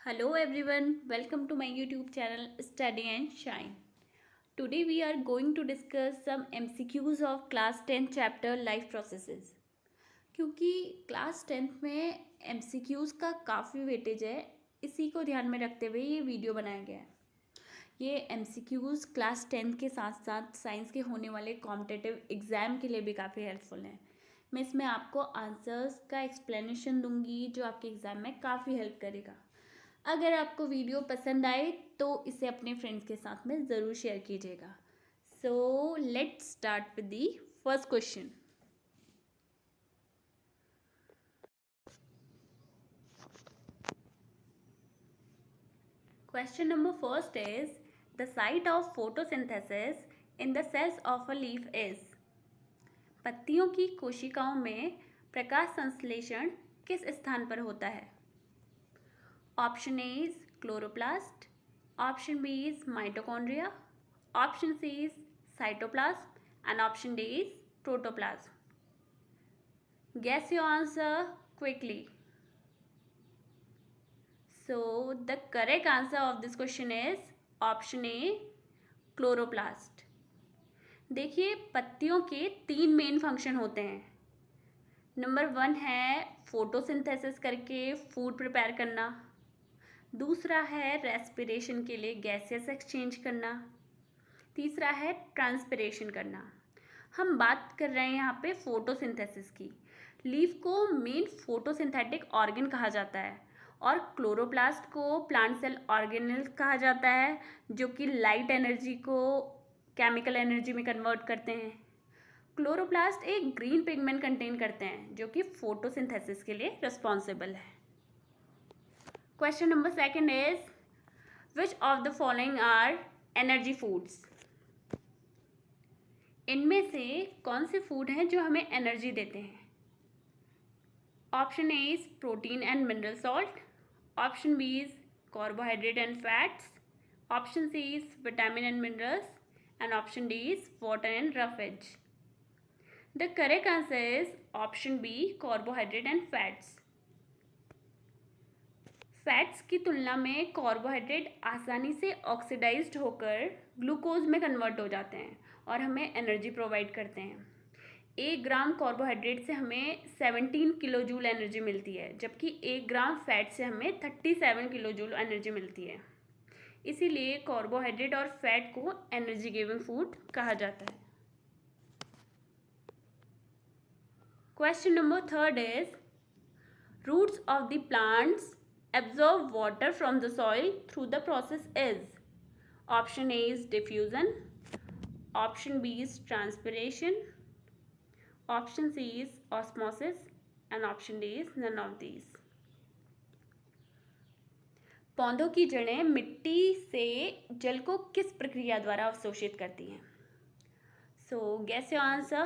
Hello everyone, welcome to my YouTube channel Study and Shine. Today we are going to discuss some MCQs of class 10 chapter life processes. क्योंकि class 10th में MCQs का काफ़ी weightage है, इसी को ध्यान में रखते हुए ये वीडियो बनाया गया है. ये MCQs क्लास 10th के साथ साथ साइंस के होने वाले कॉम्पिटिटिव एग्ज़ाम के लिए भी काफ़ी हेल्पफुल हैं. मैं इसमें आपको आंसर्स का एक्सप्लेनेशन दूंगी जो आपके एग्ज़ाम में काफ़ी हेल्प करेगा. अगर आपको वीडियो पसंद आए तो इसे अपने फ्रेंड्स के साथ में ज़रूर शेयर कीजिएगा. So let's start with the first question. Question number first is the site of photosynthesis in the cells of a leaf is. पत्तियों की कोशिकाओं में प्रकाश संश्लेषण किस स्थान पर होता है? Option A is chloroplast, option B is mitochondria, option C is cytoplasm and option D is protoplasm. Guess your answer quickly. So the correct answer of this question is option A, chloroplast. देखिए पत्तियों के 3 main function होते हैं. Number 1 है photosynthesis करके food prepare करना. दूसरा है रेस्पिरेशन के लिए गैसेस एक्सचेंज करना. तीसरा है ट्रांसपिरेशन करना. हम बात कर रहे हैं यहाँ पे फोटोसिंथेसिस की. लीफ को मेन फोटोसिंथेटिक ऑर्गन कहा जाता है और क्लोरोप्लास्ट को प्लांट सेल ऑर्गेनेल कहा जाता है जो कि लाइट एनर्जी को केमिकल एनर्जी में कन्वर्ट करते हैं. क्लोरोप्लास्ट एक ग्रीन पिगमेंट कंटेन करते हैं जो कि फोटोसिंथेसिस के लिए रिस्पॉन्सिबल है. Question number second is which of the following are energy foods. इनमें से कौन से फूड हैं जो हमें एनर्जी देते हैं? Option A is protein and mineral salt, option B is carbohydrate and fats, option C is vitamin and minerals and option D is water and roughage. The correct answer is option B carbohydrate and fats. Fats की तुलना में carbohydrate आसानी से oxidised होकर glucose में convert हो जाते हैं और हमें एनर्जी प्रोवाइड करते हैं. 1 ग्राम कार्बोहाइड्रेट से हमें 17 किलो जूल एनर्जी मिलती है जबकि 1 ग्राम फैट से हमें 37 किलो जूल एनर्जी मिलती है. इसीलिए कार्बोहाइड्रेट और फैट को एनर्जी गिविंग फूड कहा जाता है. Question number third is roots of the plants absorb water from the soil through the process is. Option A is diffusion, option B is transpiration, option C is osmosis and option D is none of these. पौधों की जड़ें मिट्टी से जल को किस प्रक्रिया द्वारा अवशोषित करती हैं? So guess your answer.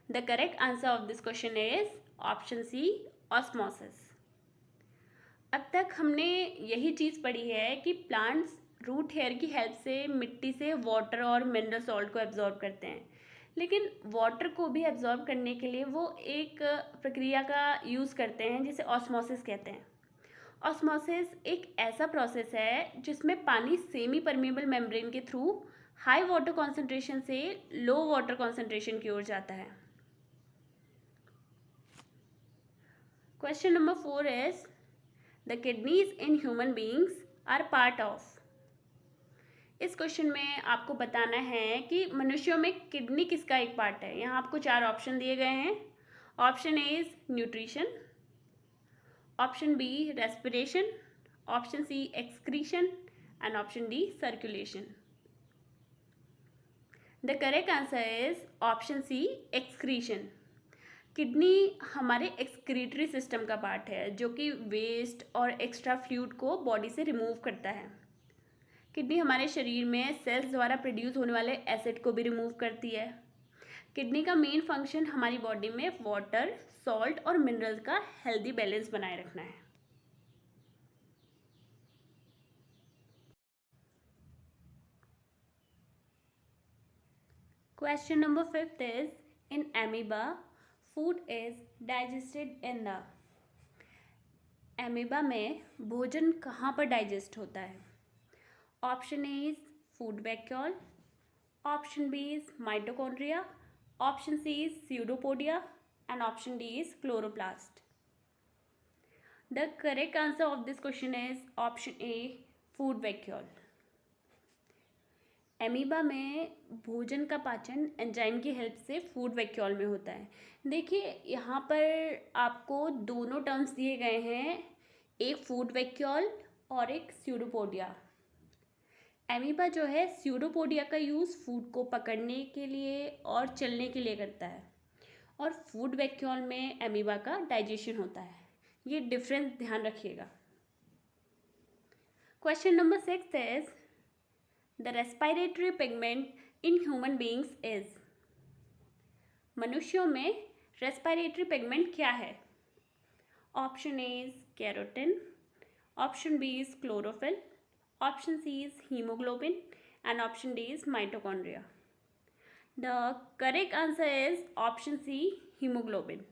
The correct answer of this question is option C osmosis. अब तक हमने यही चीज़ पढ़ी है कि प्लांट्स रूट हेयर की हेल्प से मिट्टी से वाटर और मिनरल सॉल्ट को एब्जॉर्ब करते हैं. लेकिन वाटर को भी एब्जॉर्ब करने के लिए वो एक प्रक्रिया का यूज़ करते हैं जिसे ऑस्मोसिस कहते हैं. ऑस्मोसिस एक ऐसा प्रोसेस है जिसमें पानी सेमी परमेबल मेम्ब्रेन के थ्रू हाई वाटर कॉन्सेंट्रेशन से लो वाटर कॉन्सेंट्रेशन की ओर जाता है. Question number 4 is the kidneys in human beings are part of. इस क्वेश्चन में आपको बताना है कि मनुष्यों में किडनी किसका एक पार्ट है. यहाँ आपको 4 ऑप्शन दिए गए हैं. Option A is nutrition, option B respiration, option C excretion and option D circulation. The correct answer is option C excretion. Kidney हमारे एक्सक्रीटरी सिस्टम का पार्ट है जो कि वेस्ट और एक्स्ट्रा फ्लूइड को बॉडी से रिमूव करता है. किडनी हमारे शरीर में सेल्स द्वारा प्रोड्यूस होने वाले एसिड को भी रिमूव करती है. किडनी का मेन फंक्शन हमारी बॉडी में वाटर, सॉल्ट और मिनरल्स का हेल्दी बैलेंस बनाए रखना है. Question number 5 is in amoeba food is digested in the. Amoeba में भोजन कहाँ पर डाइजेस्ट होता है? Option A is food vacuole, option B is mitochondria, option C is pseudopodia and option D is chloroplast. The correct answer of this question is option A, food vacuole. Amoeba में भोजन का पाचन enzyme की help से food vacuole में होता है. देखिए यहाँ पर आपको दोनों टर्म्स दिए गए हैं, एक फूड वैक्यूल और एक स्यूडोपोडिया. एमीबा जो है स्यूडोपोडिया का यूज़ फूड को पकड़ने के लिए और चलने के लिए करता है, और फूड वैक्यूल में एमीबा का डाइजेशन होता है. ये डिफरेंस ध्यान रखिएगा. Question number 6 is the respiratory pigment in human beings is. मनुष्यों में रेस्पिरेटरी पिगमेंट क्या है? Option A is carotene, option B is chlorophyll, option C is haemoglobin and option D is mitochondria. The correct answer is option C, haemoglobin.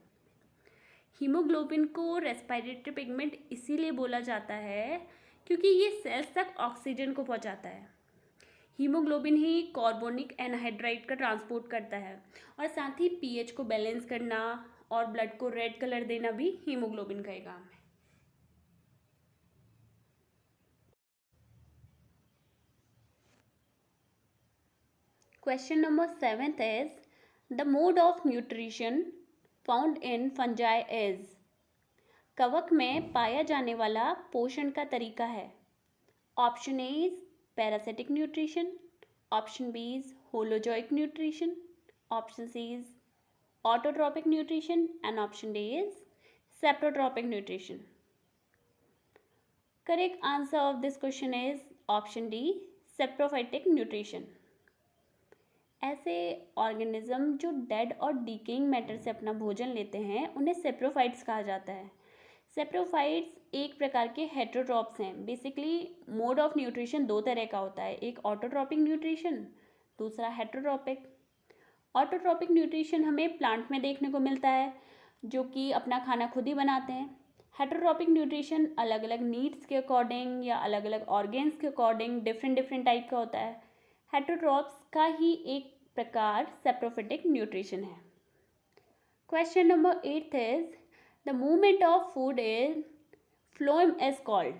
Haemoglobin को respiratory pigment इसीलिए बोला जाता है क्योंकि ये सेल्स तक ऑक्सीजन को पहुंचाता है. हीमोग्लोबिन ही कार्बोनिक एनहाइड्राइड का ट्रांसपोर्ट करता है, और साथ ही पीएच को बैलेंस करना और ब्लड को रेड कलर देना भी हीमोग्लोबिन का ही काम है. Question number 7 is the mode of nutrition found in fungi is. कवक में पाया जाने वाला पोषण का तरीका है. Option A is parasitic nutrition, option B is holozoic nutrition, option C is autotrophic nutrition and option D is saprotrophic nutrition. Correct answer of this question is option D, saprophytic nutrition. ऐसे organism जो dead और decaying matter से अपना भोजन लेते हैं उन्हें saprophytes कहा जाता है. सेप्रोफाइट्स एक प्रकार के हेटेरोट्रॉप्स हैं. बेसिकली मोड ऑफ न्यूट्रिशन दो तरह का होता है, एक ऑटोट्रॉपिक न्यूट्रिशन, दूसरा हेटेरोट्रॉपिक. ऑटोट्रॉपिक न्यूट्रिशन हमें प्लांट में देखने को मिलता है जो कि अपना खाना खुद ही बनाते हैं. हेटेरोट्रॉपिक न्यूट्रिशन अलग अलग नीड्स के अकॉर्डिंग या अलग अलग ऑर्गेन्स के अकॉर्डिंग डिफरेंट टाइप का होता है. हेटेरोट्रॉप्स का ही एक प्रकार सेप्रोफिटिक न्यूट्रिशन है. Question number 8 is the movement of food is phloem is called.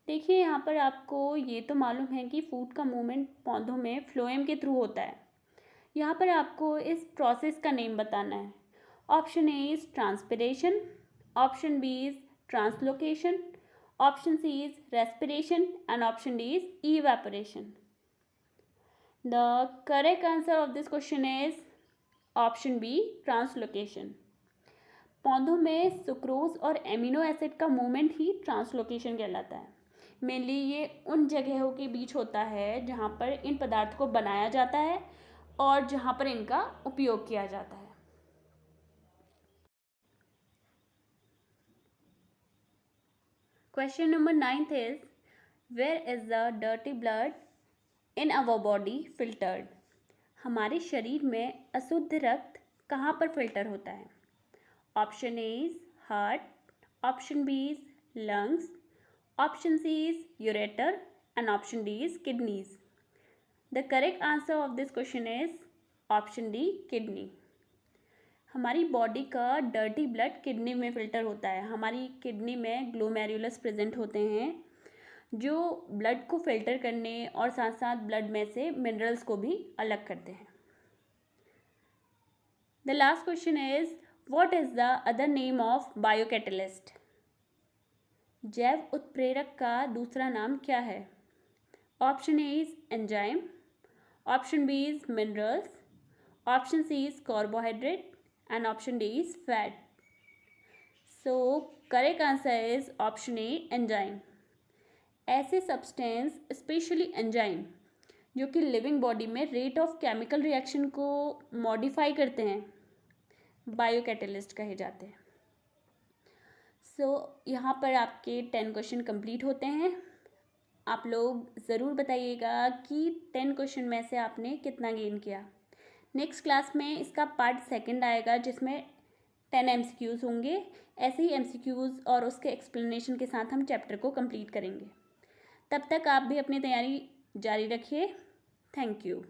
देखिए यहाँ पर आपको ये तो मालूम है कि फूड का मूवमेंट पौधों में फ्लोएम के थ्रू होता है. यहाँ पर आपको इस प्रोसेस का नेम बताना है. Option A is transpiration, option B is translocation, option C is respiration and option D is evaporation. The correct answer of this question is option B, translocation. पौधों में सुक्रोज और एमिनो एसिड का movement ही translocation कहलाता है. Mainly ये उन जगहों के बीच होता है जहाँ पर इन पदार्थ को बनाया जाता है और जहाँ पर इनका उपयोग किया जाता है. Question number 9 is where is the dirty blood in our body filtered. हमारे शरीर में अशुद्ध रक्त कहाँ पर फिल्टर होता है? Option A is heart, option B is lungs, option C is ureter and option D is kidneys. The correct answer of this question is option D, kidney. हमारी बॉडी का डर्टी ब्लड किडनी में filter होता है. हमारी kidney में glomerulus present होते हैं जो ब्लड को फिल्टर करने और साथ साथ ब्लड में से मिनरल्स को भी अलग करते हैं. The last question is what is the other name of biocatalyst. जैव उत्प्रेरक का दूसरा नाम क्या है? Option A is enzyme, option B is minerals, option C is carbohydrate and option D is fat. So correct answer is option A, enzyme. ऐसे substance specially enzyme जो कि लिविंग बॉडी में रेट ऑफ केमिकल रिएक्शन को modify करते हैं biocatalyst कहे जाते हैं. सो यहाँ पर आपके 10 क्वेश्चन कंप्लीट होते हैं. आप लोग ज़रूर बताइएगा कि 10 क्वेश्चन में से आपने कितना गेन किया. नेक्स्ट क्लास में इसका पार्ट 2 आएगा जिसमें 10 MCQs होंगे। ऐसे ही MCQs और उसके एक्सप्लेनेशन के साथ हम चैप्टर को कंप्लीट करेंगे। तब तक आप भी अपनी तैयारी जारी रखिए। Thank you.